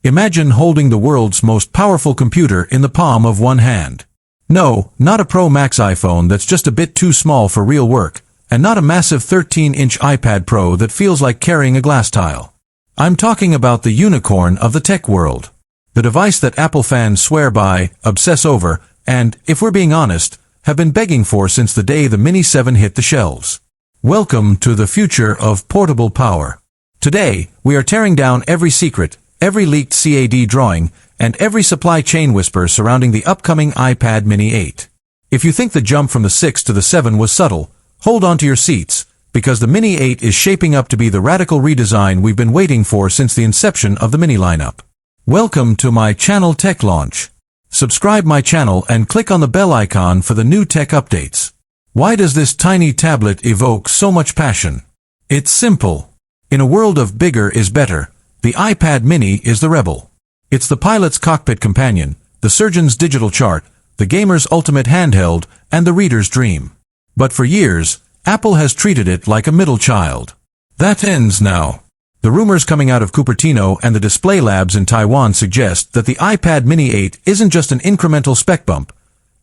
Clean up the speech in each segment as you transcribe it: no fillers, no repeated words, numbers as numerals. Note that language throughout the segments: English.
Imagine holding the world's most powerful computer in the palm of one hand. No, not a Pro Max iPhone that's just a bit too small for real work, and not a massive 13-inch iPad Pro that feels like carrying a glass tile. I'm talking about the unicorn of the tech world. The device that Apple fans swear by, obsess over, and, if we're being honest, have been begging for since the day the Mini 7 hit the shelves. Welcome to the future of portable power. Today, we are tearing down every secret, every leaked CAD drawing, and every supply chain whisper surrounding the upcoming iPad Mini 8. If you think the jump from the 6 to the 7 was subtle, hold on to your seats, because the Mini 8 is shaping up to be the radical redesign we've been waiting for since the inception of the Mini lineup. Welcome to my channel Tech Launch. Subscribe my channel and click on the bell icon for the new tech updates. Why does this tiny tablet evoke so much passion? It's simple. In a world of bigger is better, the iPad Mini is the rebel. It's the pilot's cockpit companion, the surgeon's digital chart, the gamer's ultimate handheld, and the reader's dream. But for years, Apple has treated it like a middle child. That ends now. The rumors coming out of Cupertino and the display labs in Taiwan suggest that the iPad Mini 8 isn't just an incremental spec bump.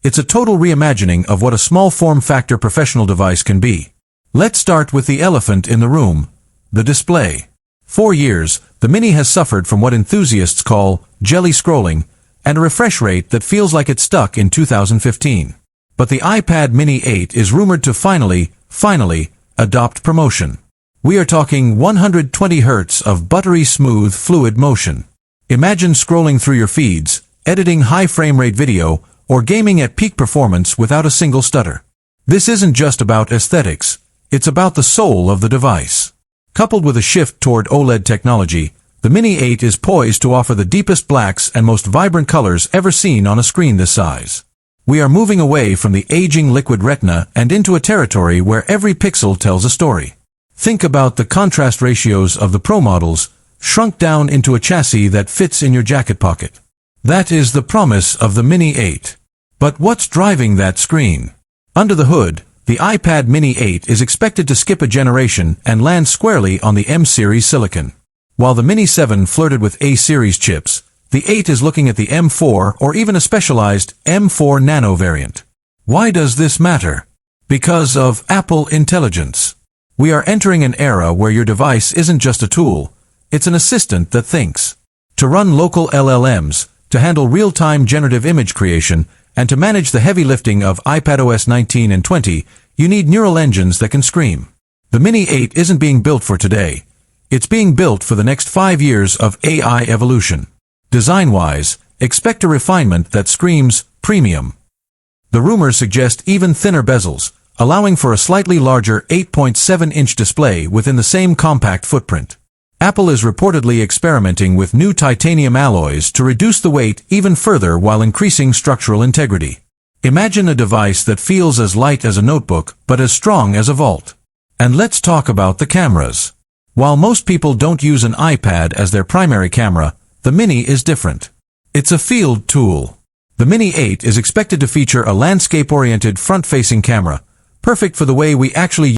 It's a total reimagining of what a small form factor professional device can be. Let's start with the elephant in the room, the display. For years, the Mini has suffered from what enthusiasts call jelly scrolling and a refresh rate that feels like it's stuck in 2015. But the iPad Mini 8 is rumored to finally adopt ProMotion. We are talking 120 Hz of buttery smooth fluid motion. Imagine scrolling through your feeds, editing high frame rate video, or gaming at peak performance without a single stutter. This isn't just about aesthetics, it's about the soul of the device. Coupled with a shift toward OLED technology, the Mini 8 is poised to offer the deepest blacks and most vibrant colors ever seen on a screen this size. We are moving away from the aging liquid retina and into a territory where every pixel tells a story. Think about the contrast ratios of the Pro models, shrunk down into a chassis that fits in your jacket pocket. That is the promise of the Mini 8. But what's driving that screen? Under the hood, the iPad Mini 8 is expected to skip a generation and land squarely on the M-series silicon. While the Mini 7 flirted with A-series chips, the 8 is looking at the M4 or even a specialized M4 Nano variant. Why does this matter? Because of Apple Intelligence. We are entering an era where your device isn't just a tool, it's an assistant that thinks. To run local LLMs, to handle real-time generative image creation, and to manage the heavy lifting of iPadOS 19 and 20, you need neural engines that can scream. The Mini 8 isn't being built for today. It's being built for the next 5 years of AI evolution. Design-wise, expect a refinement that screams premium. The rumors suggest even thinner bezels, allowing for a slightly larger 8.7-inch display within the same compact footprint. Apple is reportedly experimenting with new titanium alloys to reduce the weight even further while increasing structural integrity. Imagine a device that feels as light as a notebook but as strong as a vault. And let's talk about the cameras. While most people don't use an iPad as their primary camera, the Mini is different. It's a field tool. The Mini 8 is expected to feature a landscape-oriented front-facing camera, perfect for the way we actually